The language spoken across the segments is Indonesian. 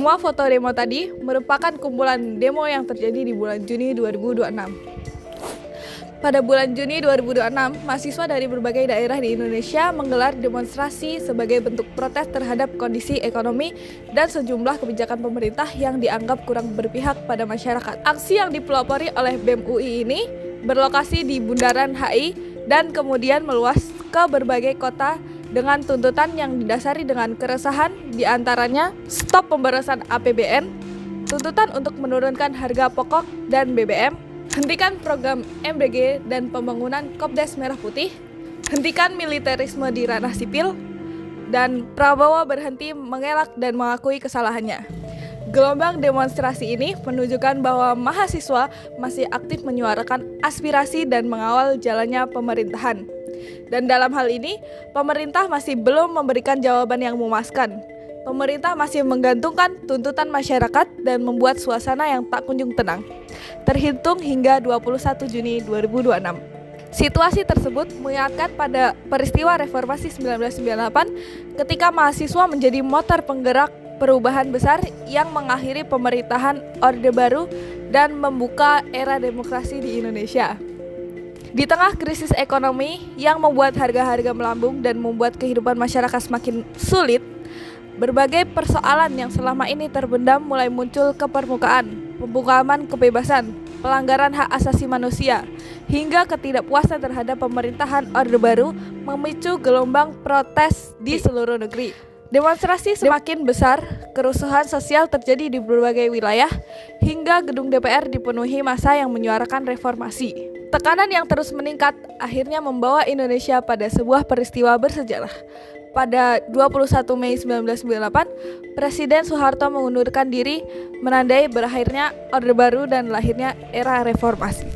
Semua foto demo tadi merupakan kumpulan demo yang terjadi di bulan Juni 2026. Pada bulan Juni 2026, mahasiswa dari berbagai daerah di Indonesia menggelar demonstrasi sebagai bentuk protes terhadap kondisi ekonomi dan sejumlah kebijakan pemerintah yang dianggap kurang berpihak pada masyarakat. Aksi yang dipelopori oleh BEM UI ini berlokasi di Bundaran HI dan kemudian meluas ke berbagai kota dengan tuntutan yang didasari dengan keresahan, diantaranya stop pemborosan APBN, tuntutan untuk menurunkan harga pokok dan BBM, hentikan program MBG dan pembangunan Kopdes Merah Putih, hentikan militerisme di ranah sipil, dan Prabowo berhenti mengelak dan mengakui kesalahannya. Gelombang demonstrasi ini menunjukkan bahwa mahasiswa masih aktif menyuarakan aspirasi dan mengawal jalannya pemerintahan. Dan dalam hal ini, pemerintah masih belum memberikan jawaban yang memuaskan. Pemerintah masih menggantungkan tuntutan masyarakat dan membuat suasana yang tak kunjung tenang. Terhitung hingga 21 Juni 2026. Situasi tersebut mengingatkan pada peristiwa reformasi 1998 ketika mahasiswa menjadi motor penggerak perubahan besar yang mengakhiri pemerintahan Orde Baru dan membuka era demokrasi di Indonesia. Di tengah krisis ekonomi yang membuat harga-harga melambung dan membuat kehidupan masyarakat semakin sulit, berbagai persoalan yang selama ini terbendam mulai muncul ke permukaan. Pembungkaman kebebasan, pelanggaran hak asasi manusia, hingga ketidakpuasan terhadap pemerintahan Orde Baru memicu gelombang protes di seluruh negeri. Demonstrasi semakin besar, kerusuhan sosial terjadi di berbagai wilayah, hingga gedung DPR dipenuhi massa yang menyuarakan reformasi. Tekanan yang terus meningkat akhirnya membawa Indonesia pada sebuah peristiwa bersejarah. Pada 21 Mei 1998, Presiden Soeharto mengundurkan diri, menandai berakhirnya Orde Baru dan lahirnya era reformasi.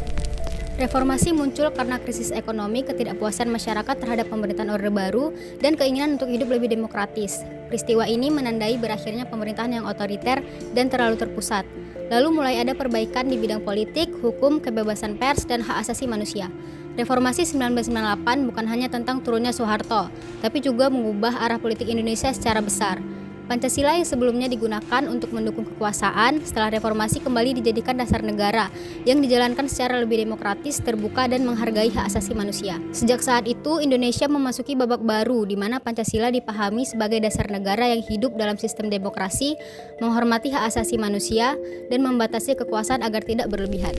Reformasi muncul karena krisis ekonomi, ketidakpuasan masyarakat terhadap pemerintahan Orde Baru, dan keinginan untuk hidup lebih demokratis. Peristiwa ini menandai berakhirnya pemerintahan yang otoriter dan terlalu terpusat. Lalu mulai ada perbaikan di bidang politik, hukum, kebebasan pers, dan hak asasi manusia. Reformasi 1998 bukan hanya tentang turunnya Soeharto, tapi juga mengubah arah politik Indonesia secara besar. Pancasila yang sebelumnya digunakan untuk mendukung kekuasaan, setelah reformasi kembali dijadikan dasar negara yang dijalankan secara lebih demokratis, terbuka, dan menghargai hak asasi manusia. Sejak saat itu, Indonesia memasuki babak baru di mana Pancasila dipahami sebagai dasar negara yang hidup dalam sistem demokrasi, menghormati hak asasi manusia, dan membatasi kekuasaan agar tidak berlebihan.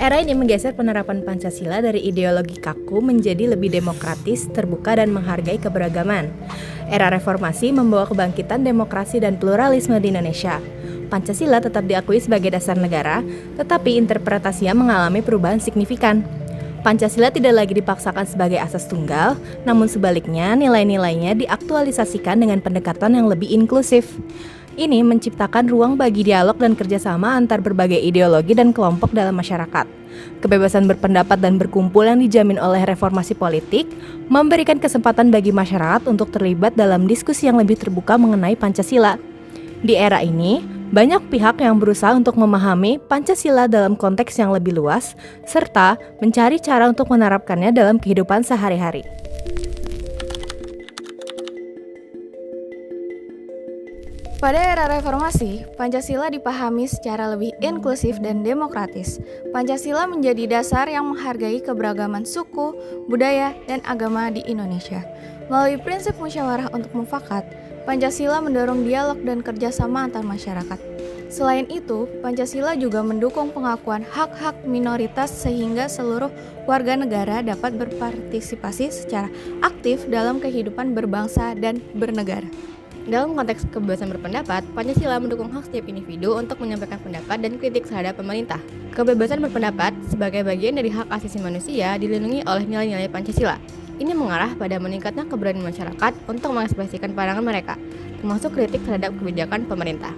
Era ini menggeser penerapan Pancasila dari ideologi kaku menjadi lebih demokratis, terbuka, dan menghargai keberagaman. Era reformasi membawa kebangkitan demokrasi dan pluralisme di Indonesia. Pancasila tetap diakui sebagai dasar negara, tetapi interpretasinya mengalami perubahan signifikan. Pancasila tidak lagi dipaksakan sebagai asas tunggal, namun sebaliknya nilai-nilainya diaktualisasikan dengan pendekatan yang lebih inklusif. Ini menciptakan ruang bagi dialog dan kerjasama antar berbagai ideologi dan kelompok dalam masyarakat. Kebebasan berpendapat dan berkumpul yang dijamin oleh reformasi politik memberikan kesempatan bagi masyarakat untuk terlibat dalam diskusi yang lebih terbuka mengenai Pancasila. Di era ini, banyak pihak yang berusaha untuk memahami Pancasila dalam konteks yang lebih luas, serta mencari cara untuk menerapkannya dalam kehidupan sehari-hari. Pada era reformasi, Pancasila dipahami secara lebih inklusif dan demokratis. Pancasila menjadi dasar yang menghargai keberagaman suku, budaya, dan agama di Indonesia. Melalui prinsip musyawarah untuk mufakat, Pancasila mendorong dialog dan kerjasama antar masyarakat. Selain itu, Pancasila juga mendukung pengakuan hak-hak minoritas sehingga seluruh warga negara dapat berpartisipasi secara aktif dalam kehidupan berbangsa dan bernegara. Dalam konteks kebebasan berpendapat, Pancasila mendukung hak setiap individu untuk menyampaikan pendapat dan kritik terhadap pemerintah. Kebebasan berpendapat sebagai bagian dari hak asasi manusia dilindungi oleh nilai-nilai Pancasila. Ini mengarah pada meningkatnya keberanian masyarakat untuk mengekspresikan pandangan mereka, termasuk kritik terhadap kebijakan pemerintah.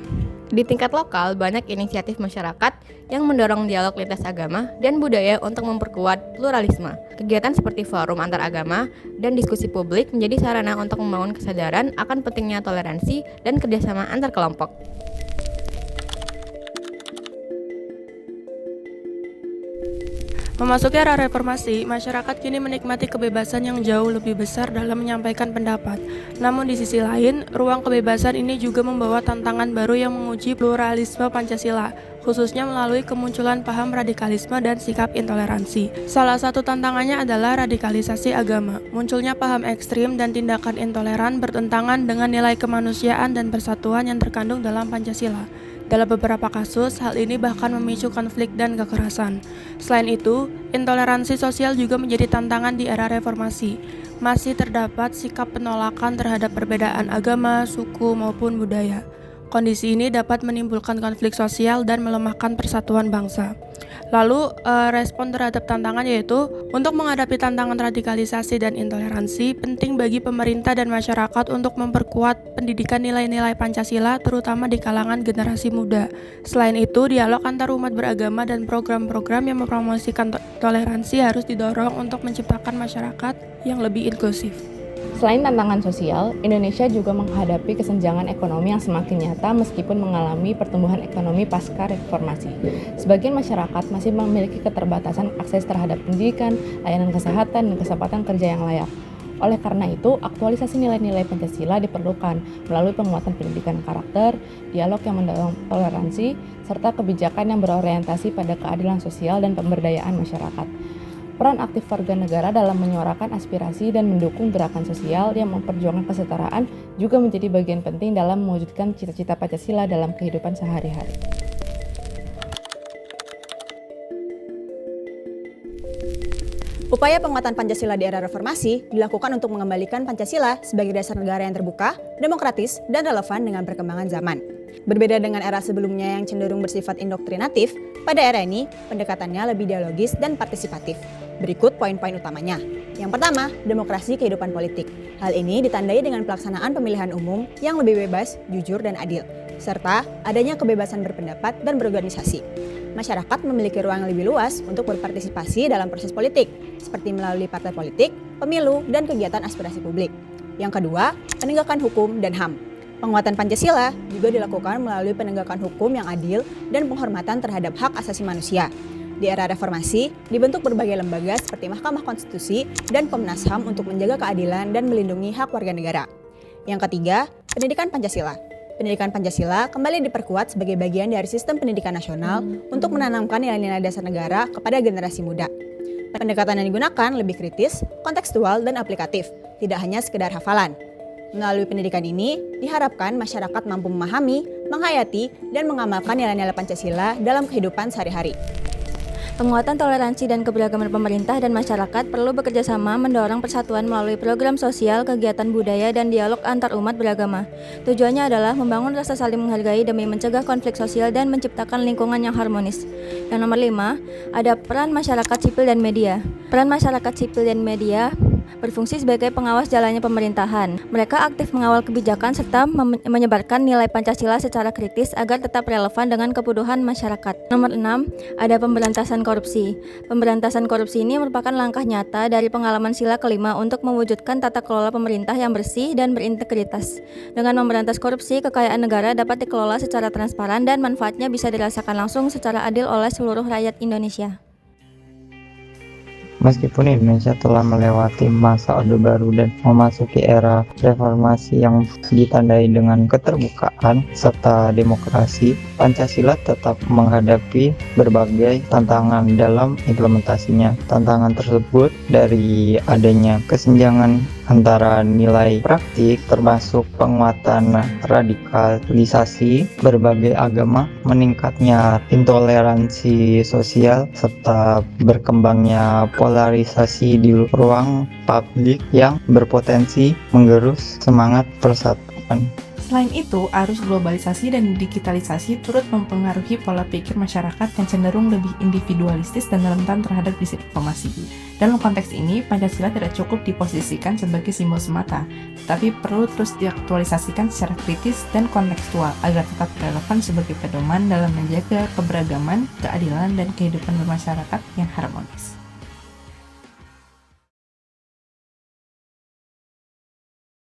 Di tingkat lokal, banyak inisiatif masyarakat yang mendorong dialog lintas agama dan budaya untuk memperkuat pluralisme. Kegiatan seperti forum antar agama dan diskusi publik menjadi sarana untuk membangun kesadaran akan pentingnya toleransi dan kerjasama antar kelompok. Memasuki era reformasi, masyarakat kini menikmati kebebasan yang jauh lebih besar dalam menyampaikan pendapat. Namun di sisi lain, ruang kebebasan ini juga membawa tantangan baru yang menguji pluralisme Pancasila, khususnya melalui kemunculan paham radikalisme dan sikap intoleransi. Salah satu tantangannya adalah radikalisasi agama. Munculnya paham ekstrim dan tindakan intoleran bertentangan dengan nilai kemanusiaan dan persatuan yang terkandung dalam Pancasila. Dalam beberapa kasus, hal ini bahkan memicu konflik dan kekerasan. Selain itu, intoleransi sosial juga menjadi tantangan di era reformasi. Masih terdapat sikap penolakan terhadap perbedaan agama, suku, maupun budaya. Kondisi ini dapat menimbulkan konflik sosial dan melemahkan persatuan bangsa. Lalu, respon terhadap tantangan yaitu untuk menghadapi tantangan radikalisasi dan intoleransi, penting bagi pemerintah dan masyarakat untuk memperkuat pendidikan nilai-nilai Pancasila terutama di kalangan generasi muda. Selain itu, dialog antar umat beragama dan program-program yang mempromosikan toleransi harus didorong untuk menciptakan masyarakat yang lebih inklusif. Selain tantangan sosial, Indonesia juga menghadapi kesenjangan ekonomi yang semakin nyata meskipun mengalami pertumbuhan ekonomi pasca reformasi. Sebagian masyarakat masih memiliki keterbatasan akses terhadap pendidikan, layanan kesehatan, dan kesempatan kerja yang layak. Oleh karena itu, aktualisasi nilai-nilai Pancasila diperlukan melalui penguatan pendidikan karakter, dialog yang mendorong toleransi, serta kebijakan yang berorientasi pada keadilan sosial dan pemberdayaan masyarakat. Peran aktif warga negara dalam menyuarakan aspirasi dan mendukung gerakan sosial yang memperjuangkan kesetaraan juga menjadi bagian penting dalam mewujudkan cita-cita Pancasila dalam kehidupan sehari-hari. Upaya penguatan Pancasila di era reformasi dilakukan untuk mengembalikan Pancasila sebagai dasar negara yang terbuka, demokratis, dan relevan dengan perkembangan zaman. Berbeda dengan era sebelumnya yang cenderung bersifat indoktrinatif, pada era ini pendekatannya lebih dialogis dan partisipatif. Berikut poin-poin utamanya. Yang pertama, demokrasi kehidupan politik. Hal ini ditandai dengan pelaksanaan pemilihan umum yang lebih bebas, jujur, dan adil, serta adanya kebebasan berpendapat dan berorganisasi. Masyarakat memiliki ruang yang lebih luas untuk berpartisipasi dalam proses politik, seperti melalui partai politik, pemilu, dan kegiatan aspirasi publik. Yang kedua, penegakan hukum dan HAM. Penguatan Pancasila juga dilakukan melalui penegakan hukum yang adil dan penghormatan terhadap hak asasi manusia. Di era reformasi, dibentuk berbagai lembaga seperti Mahkamah Konstitusi dan Komnas HAM untuk menjaga keadilan dan melindungi hak warga negara. Yang ketiga, pendidikan Pancasila. Pendidikan Pancasila kembali diperkuat sebagai bagian dari sistem pendidikan nasional untuk menanamkan nilai-nilai dasar negara kepada generasi muda. Pendekatan yang digunakan lebih kritis, kontekstual, dan aplikatif, tidak hanya sekedar hafalan. Melalui pendidikan ini, diharapkan masyarakat mampu memahami, menghayati, dan mengamalkan nilai-nilai Pancasila dalam kehidupan sehari-hari. Penguatan toleransi dan keberagaman pemerintah dan masyarakat perlu bekerja sama mendorong persatuan melalui program sosial, kegiatan budaya, dan dialog antar umat beragama. Tujuannya adalah membangun rasa saling menghargai demi mencegah konflik sosial dan menciptakan lingkungan yang harmonis. Yang nomor 5, ada peran masyarakat sipil dan media. Peran masyarakat sipil dan media berfungsi sebagai pengawas jalannya pemerintahan. Mereka aktif mengawal kebijakan serta menyebarkan nilai Pancasila secara kritis agar tetap relevan dengan kebutuhan masyarakat. Nomor 6, ada pemberantasan korupsi. Pemberantasan korupsi ini merupakan langkah nyata dari pengalaman sila kelima untuk mewujudkan tata kelola pemerintah yang bersih dan berintegritas. Dengan memberantas korupsi, kekayaan negara dapat dikelola secara transparan dan manfaatnya bisa dirasakan langsung secara adil oleh seluruh rakyat Indonesia. Meskipun Indonesia telah melewati masa Orde Baru dan memasuki era reformasi yang ditandai dengan keterbukaan serta demokrasi, Pancasila tetap menghadapi berbagai tantangan dalam implementasinya. Tantangan tersebut dari adanya kesenjangan antara nilai praktik termasuk penguatan radikalisasi berbagai agama, meningkatnya intoleransi sosial, serta berkembangnya polarisasi di ruang publik yang berpotensi menggerus semangat persatuan. Selain itu, arus globalisasi dan digitalisasi turut mempengaruhi pola pikir masyarakat yang cenderung lebih individualistis dan rentan terhadap disinformasi. Dalam konteks ini, Pancasila tidak cukup diposisikan sebagai simbol semata, tetapi perlu terus diaktualisasikan secara kritis dan kontekstual agar tetap relevan sebagai pedoman dalam menjaga keberagaman, keadilan, dan kehidupan bermasyarakat yang harmonis.